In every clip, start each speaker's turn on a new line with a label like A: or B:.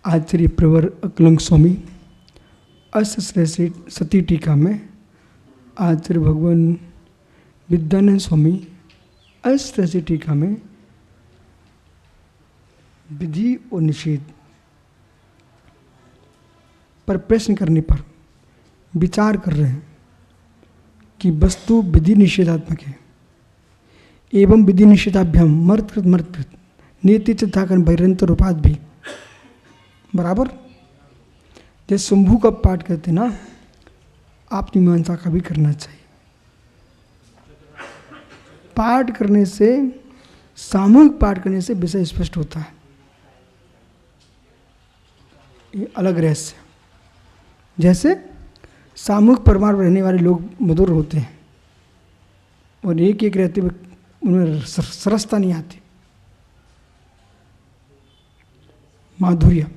A: आचार्य प्रवर अकलंग स्वामी अष्टश्रेय सती टीका में आचार्य भगवान विद्यानंद स्वामी अष्टश्रेय टीका में विधि और निषेध पर प्रश्न करने पर विचार कर रहे हैं कि वस्तु विधि निषेधात्मक है एवं विधि निषेधाभ्याम मर्तकृत मर्तकृत नीति चित्ताकरण भैरंतर उपाध भी बराबर। जैसे शंभू का पाठ करते ना, आप मीमांसा का भी करना चाहिए। पाठ करने से, सामूहिक पाठ करने से विषय स्पष्ट होता है, ये अलग रहस्य। जैसे सामूहिक परिवार में रहने वाले लोग मधुर होते हैं और एक एक रहते हुए उनमें सरसता नहीं आती, माधुर्य।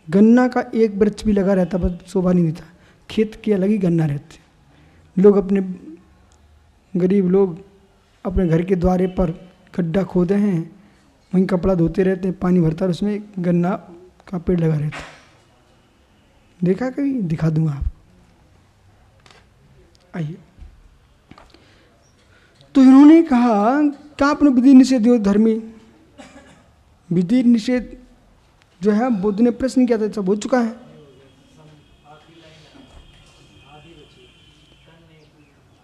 A: गन्ना का एक वृक्ष भी लगा रहता पर शोभा नहीं देता, खेत के अलग ही गन्ना रहते। लोग अपने गरीब लोग अपने घर के द्वारे पर गड्ढा खोदे हैं, वहीं कपड़ा धोते रहते हैं, पानी भरता है, उसमें गन्ना का पेड़ लगा रहता है। देखा कभी? दिखा दूंगा आप, आइए। तो इन्होंने कहा क्या आपने विधि निषेध धर्मी, विधि निषेध जो है बुद्ध ने प्रश्न किया था, सब हो चुका है।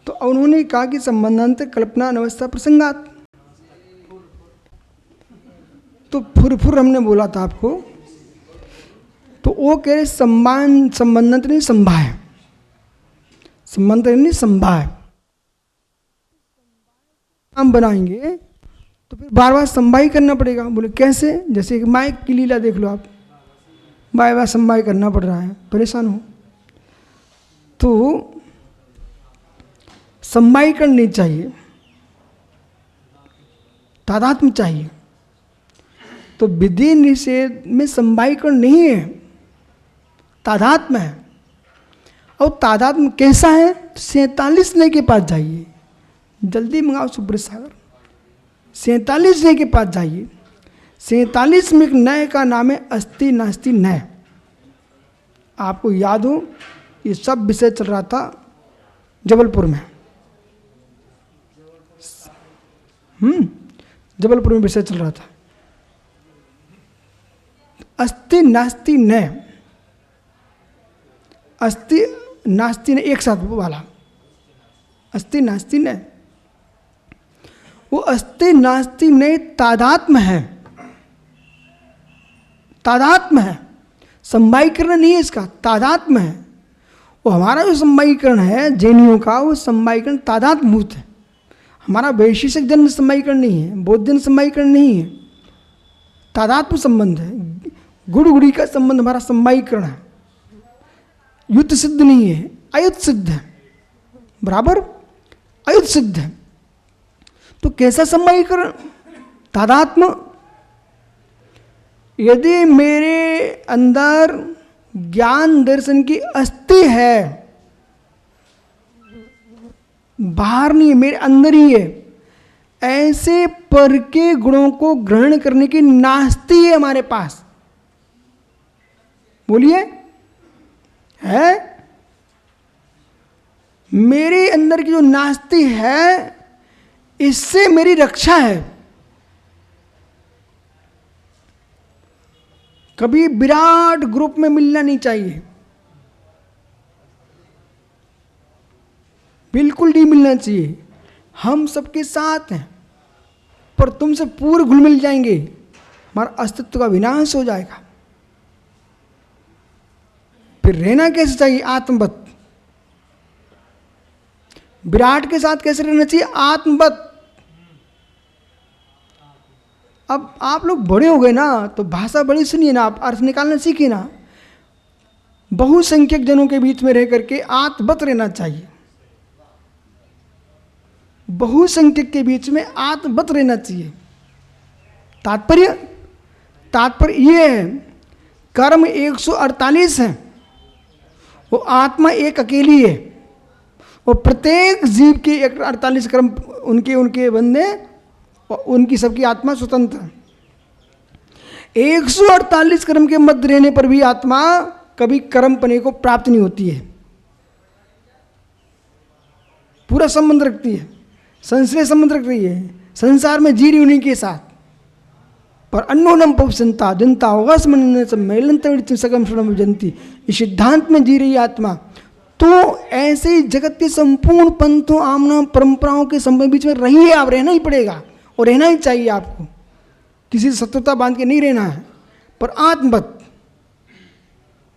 A: तो उन्होंने कहा कि संबंधांतर कल्पना अनवस्था प्रसंगात, तो फुर हमने बोला था आपको, तो वो कह रहे संबंधांतर नहीं संभाय, संबंधांतर नहीं संभाय। हम बनाएंगे तो फिर बार बार संवाई करना पड़ेगा। बोले कैसे? जैसे कि माइक की लीला देख लो आप, बार बार संवाई करना पड़ रहा है, परेशान हो। तो संवाई करनी चाहिए, तादात्म्य चाहिए। तो विधि निषेध में संवाईकरण नहीं है, तादात्म्य है। और तादात्म्य कैसा है? 47 नए के पास जाइए, जल्दी मंगाओ सुब्रत सागर, 47 नए के पास जाइए। 47 में एक नए का नाम है अस्ति नास्ति नय। आपको याद हो, ये सब विषय चल रहा था जबलपुर में, जबलपुर में विषय चल रहा था अस्ति नास्ति नय, अस्ति नास्ति ने एक साथ वाला, अस्ति नास्ति नय। वो अस्ति नास्ति नय तादात्म्य है, तादात्म्य है, संवाईकरण नहीं है इसका, तादात्म्य है। वो हमारा जो संवाईकरण है जैनियों का, वो संवाईकरण तादात्म्यभूत है। हमारा वैशेषिक जन्म संवाईकरण नहीं है, बौद्ध जन्म संवाईकरण नहीं है, तादात्म्य संबंध है। गुड़ का संबंध हमारा संवाईकरण है, युत सिद्ध नहीं है, अयुत सिद्ध है, बराबर अयुत सिद्ध है। तो कैसा संवाईकरण? तादात्म्य। यदि मेरे अंदर ज्ञान दर्शन की अस्थि है, बाहर नहीं है, मेरे अंदर ही है, ऐसे पर के गुणों को ग्रहण करने की नास्ति है हमारे पास। बोलिए, है? मेरे अंदर की जो नास्ति है, इससे मेरी रक्षा है। कभी विराट ग्रुप में मिलना नहीं चाहिए, बिल्कुल नहीं मिलना चाहिए। हम सबके साथ हैं, पर तुमसे पूरे घुल मिल जाएंगे, हमारा अस्तित्व का विनाश हो जाएगा। फिर रहना कैसे चाहिए? आत्मवत। विराट के साथ कैसे रहना चाहिए? आत्मवत। अब आप लोग बड़े हो गए ना, तो भाषा बड़ी सुनिए ना, आप अर्थ निकालना सीखिए ना। बहुसंख्यक जनों के बीच में रह करके आत्मवत रहना चाहिए, बहुसंख्यक के बीच में आत्मवत रहना चाहिए। तात्पर्य ये है, कर्म 148 है, वो आत्मा एक अकेली है, और प्रत्येक जीव के 148 कर्म उनके बंदे, और उनकी सबकी आत्मा स्वतंत्र है। 148 कर्म के मध्य रहने पर भी आत्मा कभी कर्म पने को प्राप्त नहीं होती है, पूरा संबंध रखती है, संश्रय संबंध रख रही है, संसार में जी रही उन्हीं के साथ। पर अन्नोनम पवसंता जनता होगा सम्मेलन सकम श्रम जनती, इस सिद्धांत में जी रही आत्मा। तो ऐसे ही जगत के संपूर्ण पंथों आमना परंपराओं के संबंध बीच में रहिए, आप रहना ही पड़ेगा और रहना ही चाहिए आपको, किसी से शत्रुता बांध के नहीं रहना है। पर आत्मवत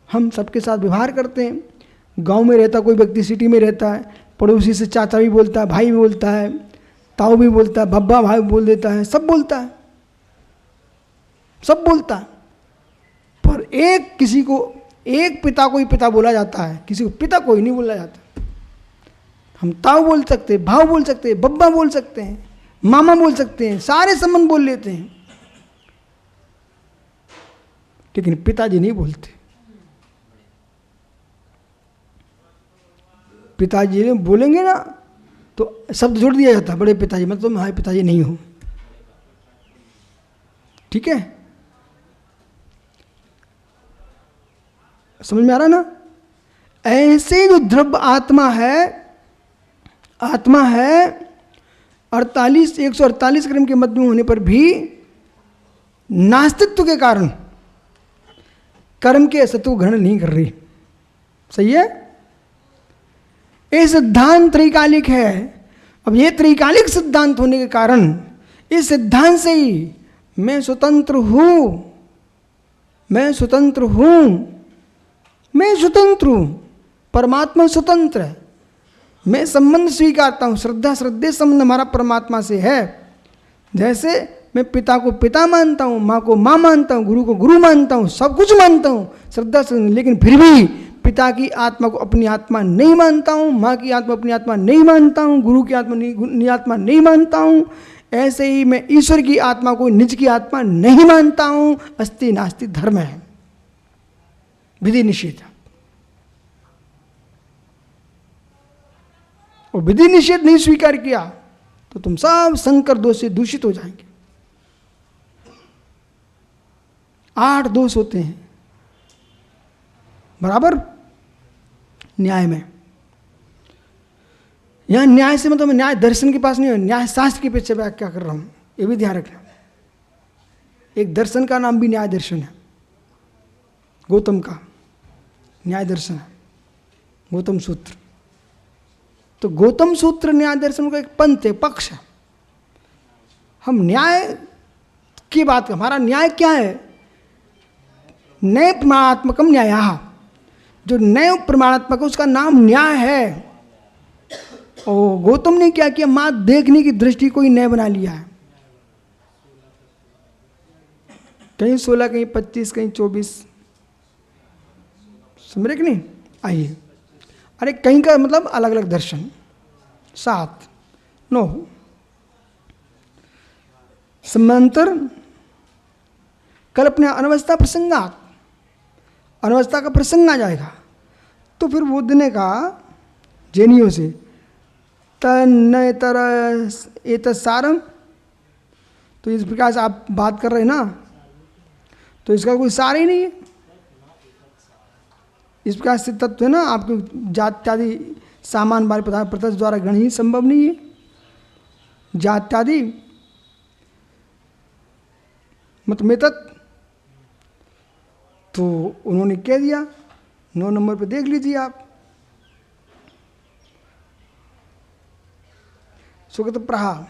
A: हम सबके साथ व्यवहार करते हैं। गांव में रहता कोई व्यक्ति सिटी में रहता है, पड़ोसी से चाचा भी बोलता है, भाई भी बोलता है, ताऊ भी बोलता है, बब्बा भाई बोल देता है, सब बोलता है, सब बोलता है। पर एक किसी को, एक पिता को ही पिता बोला जाता है, किसी को पिता कोई नहीं बोला जाता। हम ताऊ बोल सकते हैं, भाव बोल सकते हैं, बब्बा बोल सकते हैं, मामा बोल सकते हैं, सारे संबंध बोल लेते हैं, लेकिन पिताजी नहीं बोलते। पिताजी बोलेंगे ना तो शब्द जोड़ दिया जाता है, बड़े पिताजी, मतलब तुम्हारे पिताजी नहीं हो, ठीक है, समझ में आ रहा ना। ऐसे जो द्रव्य आत्मा है 148 कर्म के मध्य में होने पर भी नास्तित्व के कारण कर्म के असत्व को ग्रहण नहीं कर रही। सही है, ये सिद्धांत त्रैकालिक है। अब ये त्रैकालिक सिद्धांत होने के कारण इस सिद्धांत से ही मैं स्वतंत्र हूं, मैं स्वतंत्र हूं, मैं स्वतंत्र हूं, परमात्मा स्वतंत्र है, मैं संबंध स्वीकारता हूं, श्रद्धा श्रद्धेय संबंध हमारा परमात्मा से है। जैसे मैं पिता को पिता मानता हूं, माँ को माँ मानता हूं, गुरु को गुरु मानता हूं, सब कुछ मानता हूं श्रद्धा से, लेकिन फिर भी पिता की आत्मा को अपनी आत्मा नहीं मानता हूं, माँ की आत्मा अपनी आत्मा नहीं मानता हूं, गुरु की आत्मा नहीं मानता हूं। ऐसे ही मैं ईश्वर की आत्मा को निज की आत्मा नहीं मानता हूं। अस्ति नास्ति धर्म है, विधि निषेध। और विधि निषेध नहीं स्वीकार किया तो तुम सब संकर दोष से दूषित हो जाएंगे। 8 दोष होते हैं बराबर न्याय में। यहां न्याय से मतलब न्याय दर्शन के पास नहीं हो, न्याय शास्त्र के पीछे व्याख्या कर रहा हूं, ये भी ध्यान रखना। एक दर्शन का नाम भी न्याय दर्शन है, गौतम का न्याय दर्शन है, गौतम सूत्र। तो गौतम सूत्र न्याय दर्शन का एक पंथ है, पक्ष है। हम न्याय की बात, हमारा न्याय क्या है? नए प्रमाणात्मकम न्यायः, जो नए प्रमाणात्मक उसका नाम न्याय है। और गौतम ने क्या किया? मां देखने की दृष्टि को ही न्याय बना लिया है। कहीं 16, कहीं 25, कहीं 24, समझे कि नहीं? आइए, अरे कहीं का मतलब अलग अलग दर्शन। 7, 9 समांतर कल्पना अनवस्था प्रसंगात, अनवस्था का प्रसंग आ जाएगा तो फिर बुद्ध ने कहा जैनियों से तन्नतर एतत्सारम, तो इस प्रकार से आप बात कर रहे हैं ना, तो इसका कोई सार ही नहीं है। इस प्रकार से तत्व है ना, आपको जात्यादि सामान वाले पदार्थ प्रत्यक्ष द्वारा ग्रहण ही संभव नहीं है। जात्यादि मतलब में तत्, तो उन्होंने कह दिया 9 नंबर पे देख लीजिए आप। सुगत प्रहा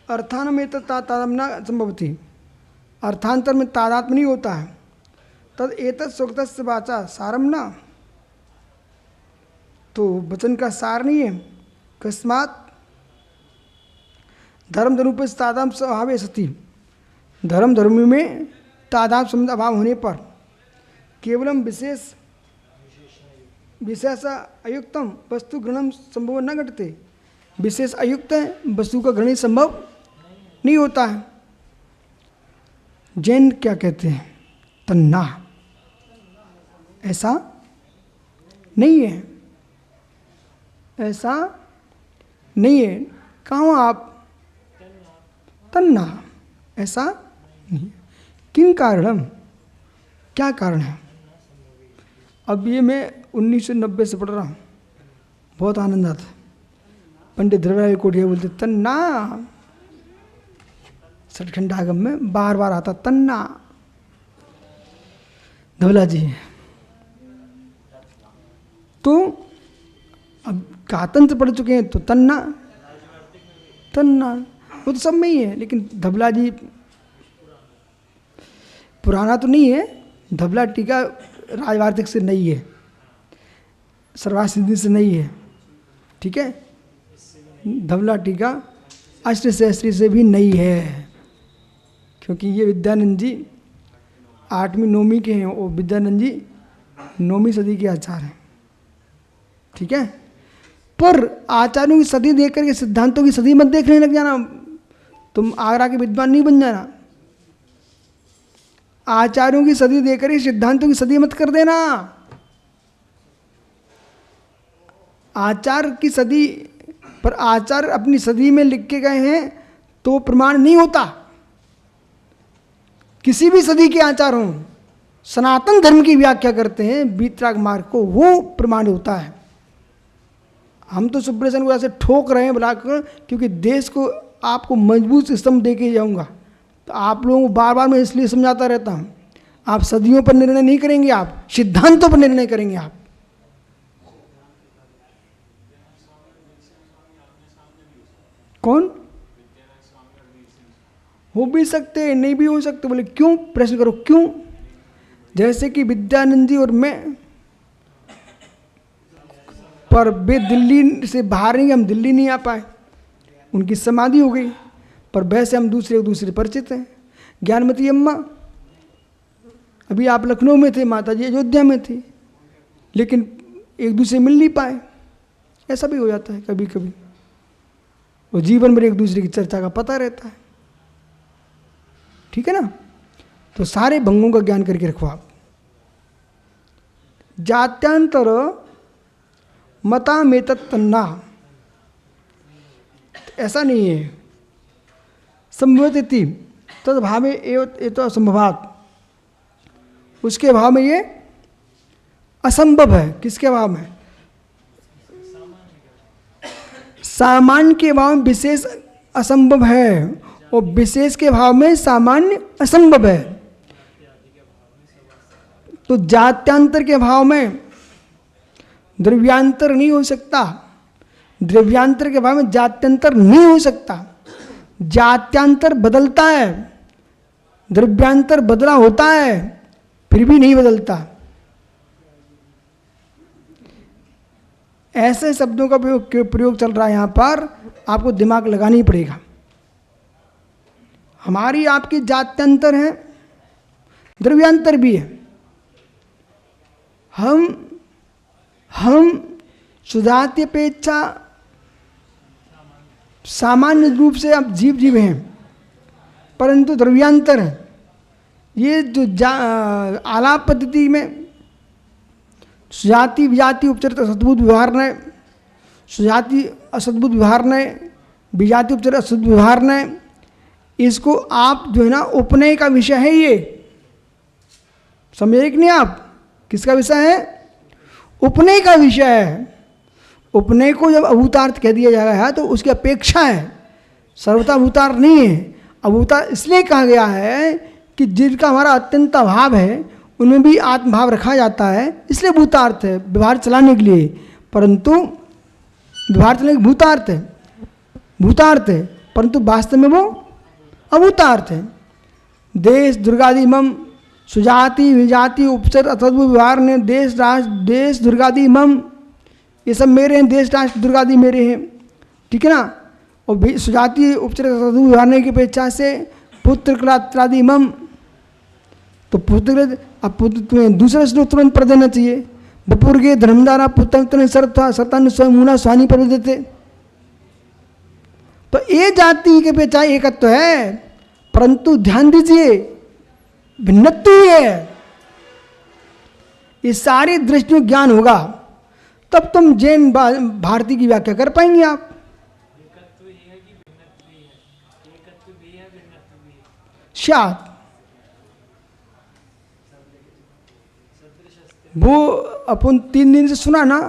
A: अर्थान में तादात्म्य न संभवती, अर्थांतर में तादात्म्य नहीं होता है। तद एतत् सुगत से वाचा सारम न, तो वचन का सार नहीं है। कस्मात धर्म धर्म तादात्म्य स्वभाव सती, धर्म धर्म में तादात्म्य संबंध अभाव होने पर केवलम विशेष अयुक्तम वस्तु ग्रहण संभव न घटते, विशेष अयुक्त है वस्तु का ग्रहण संभव नहीं होता है। जैन क्या कहते हैं? तन्ना, ऐसा नहीं है, ऐसा नहीं है। कहाँ आप? तन्ना, ऐसा नहीं। किन कारणम, क्या कारण है? अब ये मैं 1990 से पढ़ रहा हूँ, बहुत आनंद आता है। पंडित द्रविड़ाल कोटिया बोलते तन्ना, सठखंडागम में बार बार आता तन्ना। धवला जी तो अब कातंत्र पढ़ चुके हैं तो तन्ना तन्ना वो तो सब में ही है, लेकिन धवला जी पुराना तो नहीं है, धवला टीका राजवार्तिक से नहीं है, सर्वार्थ सिद्धि से नहीं है, ठीक है। धवला टीका अष्टशास्त्री से भी नहीं है, क्योंकि ये विद्यानंद जी 8वीं 9वीं के हैं, वो विद्यानंद जी 9वीं सदी के आचार्य हैं, ठीक है। पर आचार्यों की सदी देख करके सिद्धांतों की सदी मत देखने लग जाना, तुम आगरा के विद्वान नहीं बन जाना। आचार्यों की सदी देख कर सिद्धांतों की सदी मत कर देना। आचार्य की सदी पर आचार्य अपनी सदी में लिख के गए हैं तो प्रमाण नहीं होता। किसी भी सदी के आचार्य हों, सनातन धर्म की व्याख्या करते हैं वीतराग मार्ग को, वो प्रमाण होता है। हम तो सुब्रसन को ऐसे ठोक रहे हैं बुलाकर, क्योंकि देश को आपको मजबूत स्तंभ दे के जाऊँगा, तो आप लोगों को बार बार मैं इसलिए समझाता रहता हूँ, आप सदियों पर निर्णय नहीं करेंगे, आप सिद्धांतों पर निर्णय करेंगे। आप कौन हो भी सकते, नहीं भी हो सकते, बोले क्यों? प्रश्न करो क्यों। जैसे कि विद्यानंद जी और मैं, पर वे दिल्ली से बाहर नहीं, हम दिल्ली नहीं आ पाए, उनकी समाधि हो गई, पर वैसे हम एक दूसरे परिचित हैं। ज्ञानमती अम्मा, अभी आप लखनऊ में थे, माता जी अयोध्या में थी, लेकिन एक दूसरे मिल नहीं पाए। ऐसा भी हो जाता है कभी कभी, और जीवन में एक दूसरे की चर्चा का पता रहता है, ठीक है ना। तो सारे भंगों का ज्ञान करके रखो आप। जात्यांतर मता में तन्ना, ऐसा नहीं है। संभवती तद्भाव में एवं तो असंभवात, उसके भाव में ये असंभव है। किसके भाव में? सामान्य के भाव में विशेष असंभव है, और विशेष के भाव में सामान्य असंभव है। तो जात्यांतर के भाव में द्रव्यांतर नहीं हो सकता, द्रव्यांतर के भाव में जात्यांतर नहीं हो सकता। जात्यांतर बदलता है, द्रव्यांतर बदला होता है, फिर भी नहीं बदलता। ऐसे शब्दों का प्रयोग चल रहा है यहाँ पर, आपको दिमाग लगाना ही पड़ेगा। हमारी आपकी जात्यांतर है, द्रव्यांतर भी है। हम सुजाति अपेक्षा सामान्य रूप से आप जीव हैं, परंतु द्रव्यांतर है। ये जो आलाप पद्धति में सुजाति विजाति उपचरित असद्भुत व्यवहार नय, सुजाति असद्भुत व्यवहार नय, विजाति उपचरित असद्भुत व्यवहार नय, इसको आप जो है ना उपनय का विषय है। ये समझे कि नहीं आप? किसका विषय है? उपनय का विषय है। उपनय को जब अभूतार्थ कह दिया जा रहा है तो उसकी अपेक्षा है, सर्वथा अभूतार्थ नहीं है। अभूतार्थ इसलिए कहा गया है कि जिनका हमारा अत्यंत अभाव है उनमें भी आत्मभाव रखा जाता है, इसलिए भूतार्थ है, व्यवहार चलाने के लिए। परंतु व्यवहार चलाने के भूतार्थ है, परंतु वास्तव में वो अभूतार्थ है। देश दुर्गादि मम, सुजाति विजाति उपचर अतद्भुत व्यवहार ने, देश राष्ट्र देश दुर्गादि मम, ये सब मेरे हैं, देश राष्ट्र दुर्गादि मेरे हैं, ठीक है ना। और सुजाति उपचर अतद्भुत व्यवहार की अपेक्षा से पुत्र कलात्रादि मम, तो पुत्र, अब पुत्र तुम्हें दूसरे श्लोक तुरंत पढ़ देना चाहिए। बपुर के धर्मदारा पुत्र सतन स्वमुना स्वानी पर देते। तो ये जाति के अपेक्षा एकत्व है, परंतु ध्यान दीजिए भिन्नत्व ही है। ये सारी दृष्टियों ज्ञान होगा तब तुम जैन भारती की व्याख्या कर पाएंगे आप। शायद वो अपन 3 दिन से सुना ना,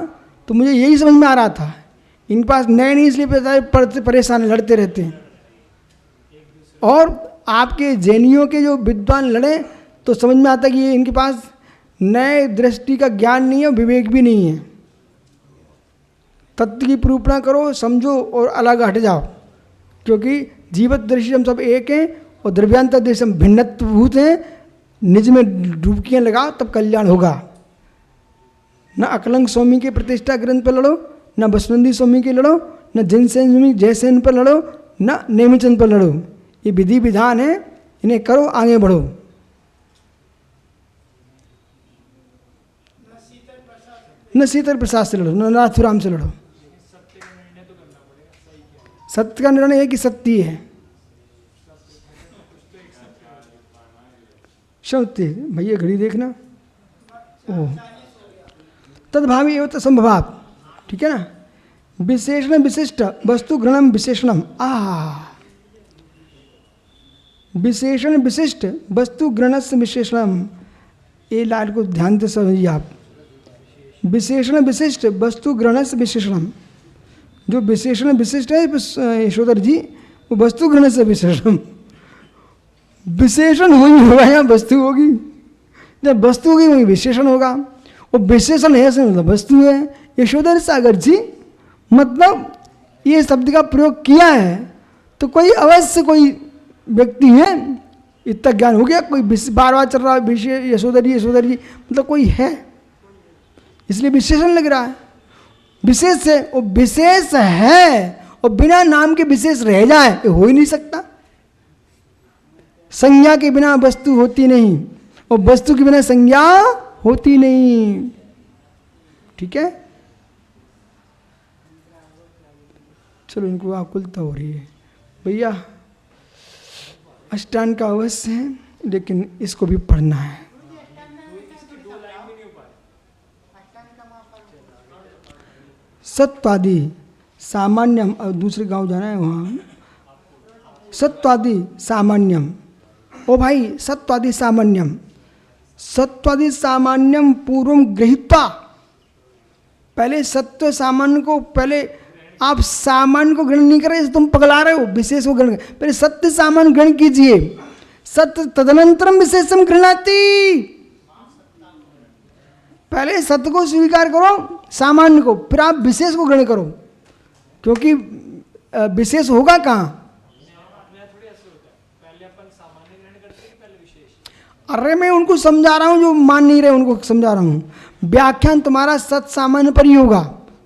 A: तो मुझे यही समझ में आ रहा था, इनके पास नए नहीं इसलिए परेशान लड़ते रहते हैं। और आपके जैनियों के जो विद्वान लड़े तो समझ में आता है कि इनके पास नए दृष्टि का ज्ञान नहीं है, विवेक भी नहीं है। तत्व की प्रूपणा करो, समझो और अलग हट जाओ, क्योंकि जीवत दृष्टि हम सब एक हैं और द्रव्यांतर दृष्टि हम भिन्नत्वभूत हैं। निज में डुबकियाँ लगाओ तब कल्याण होगा। न अकलंक स्वामी के प्रतिष्ठा ग्रंथ पर लड़ो, न बसवंती स्वामी के लड़ो, न जिनसेन स्वामी जयसेन पर लड़ो, न नेमीचंद पर लड़ो। ये विधि विधान है, इन्हें करो, आगे बढ़ो। न शीतल प्रसाद से लड़ो, न नाथुराम से लड़ो। सत्य का निर्णय है कि सत्य है। सत्य भैया घड़ी देखना। ओ तद्भावी एवं संभवात, ठीक है ना। विशेषण विशिष्ट वस्तु ग्रहणम विशेषणम। विशेषण विशिष्ट वस्तु ग्रहण से विशेषणम। ये लाल को ध्यान से समझिए आप। विशेषण विशिष्ट वस्तु ग्रहण से विशेषणम। जो विशेषण विशिष्ट है यशोधर जी, वो वस्तु ग्रहण से विशेषण। विशेषण वही होगा या वस्तु होगी। जब वस्तु होगी वही विशेषण होगा। वो विशेषण है से मतलब वस्तु है। यशोधर सागर जी मतलब ये शब्द का प्रयोग किया है तो कोई अवश्य कोई व्यक्ति है, इतना ज्ञान हो गया, कोई बार बार चल रहा है विशेष यशोधर जी मतलब कोई है, इसलिए विशेषण लग रहा है। विशेष है, वो विशेष है और बिना नाम के विशेष रह जाए ये हो ही नहीं सकता। संज्ञा के बिना वस्तु होती नहीं और वस्तु के बिना संज्ञा होती नहीं। ठीक है, चलो इनको आकुलता हो रही है भैया। अष्टांग का अवश्य है लेकिन इसको भी पढ़ना है। सत्वादि सामान्यम, और दूसरे गांव जाना है वहाँ। सत्वादि सामान्यम, ओ भाई सत्वादि सामान्यम। सत्वादि सामान्यम पूर्वम गृहीत्वा, पहले सत्व सामान्य को, पहले आप सामान्य को ग्रहण नहीं कर रहे, तुम पगला रहे हो, विशेष को ग्रहण। पहले सत्य सामान्य ग्रहण कीजिए, सत्य तदनंतरम विशेषम गृह्णाति। पहले सत्य को स्वीकार करो, सामान्य को, फिर आप विशेष को ग्रहण करो, क्योंकि विशेष होगा कहाँ। अरे मैं उनको समझा रहा हूँ जो मान नहीं रहे, उनको समझा रहा हूँ। व्याख्यान तुम्हारा सत सामान्य पर ही होगा,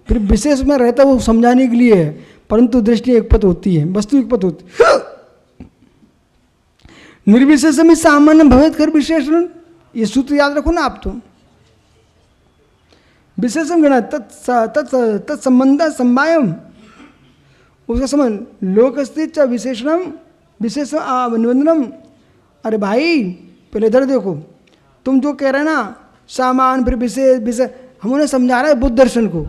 A: फिर विशेष में रहता है वो समझाने के लिए है, परंतु दृष्टि एक पद होती है, वस्तु एक पद होती है। निर्विशेष में सामान्य भवेत कर विशेषण, ये सूत्र याद रखो ना आप। तो विशेषण गण तत्संबंध संवायम, उसका संबंध लोक स्थित विशेषणम विशेष निबंधनम। अरे भाई पहले इधर देखो, तुम जो कह रहे हैं ना सामान फिर विशेष, हम उन्हें समझा रहे हैं बुद्ध दर्शन को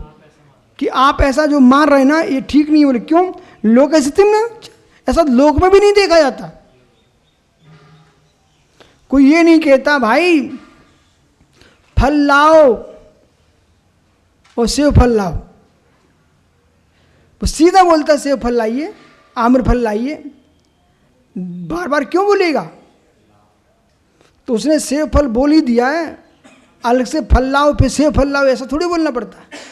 A: कि आप ऐसा जो मान रहे हैं ना ये ठीक नहीं। बोले क्यों? लोक स्थिति में ऐसा लोक में भी नहीं देखा जाता। कोई ये नहीं कहता भाई फल लाओ और सेव फल लाओ, वो सीधा बोलता सेव फल लाइए, आम्र फल लाइए। बार बार क्यों बोलेगा? तो उसने सेव फल बोल ही दिया है, अलग से फल लाओ फिर सेव फल लाओ ऐसा थोड़ी बोलना पड़ता है।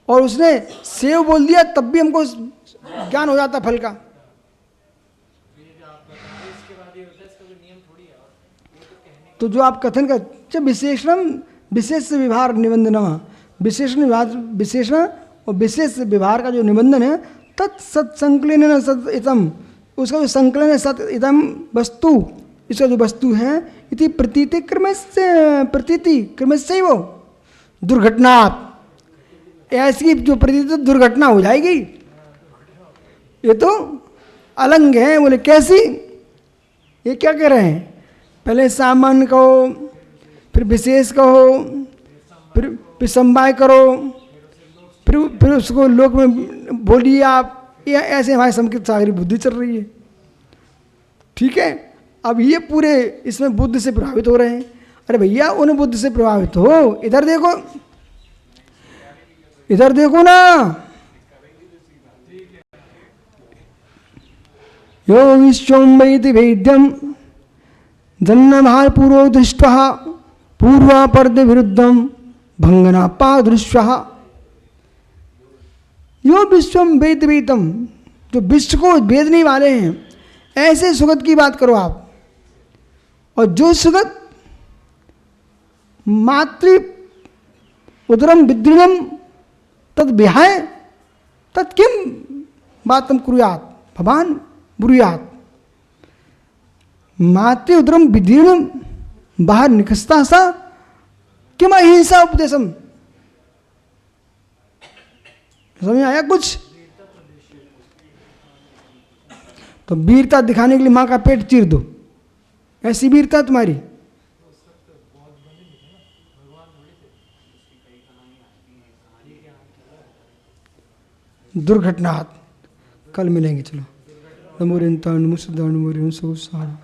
A: और उसने सेव बोल दिया तब भी हमको ज्ञान हो जाता फल का। तो जो आप कथन कर विशेषण विशेष व्यवहार निबंधन, विशेषण विशेषण और विशेष व्यवहार का जो निबंधन है तत्संकलन सत इतम, उसका जो संकलन है सत इतम वस्तु, इसका जो वस्तु है इति प्रतीति क्रम से वो दुर्घटना, ऐसी जो प्रतीति दुर्घटना हो जाएगी। ये तो अलंग है। बोले कैसी? ये क्या कह रहे हैं? पहले सामान्य कहो, फिर विशेष कहो, फिर समवाय करो, फिर उसको लोक में बोलिए आप। ये ऐसे हमारे संस्कृत सागरी बुद्धि चल रही है। ठीक है, अब ये पूरे इसमें बुद्ध से प्रभावित हो रहे हैं। अरे भैया उन बुद्ध से प्रभावित हो, इधर देखो, इधर देखो ना। यो विश्वं वैति वेद्यम जन्नभार पूर्व दृष्टः पूर्वापर्द विरुद्धम भंगनापा दृश्य। यो विश्वम वेद वेदम, जो विश्व को वेदने वाले हैं, ऐसे सुगत की बात करो आप। और जो सुगत मातृ उदरम विद्रिणम तद विहाय तत् किम बातम कुर्यात भवान ब्रूयात। मातृ उदरम विद्रिणम बाहर निकसता सा किम अहिंसा उपदेशम। समझ में आया कुछ? तो वीरता दिखाने के लिए मां का पेट चीर दो, ऐसी वीरता तुम्हारी? दुर्घटना। कल मिलेंगे, चलो। नमो रिंता नमो सुधा नमो रिंसो सारा।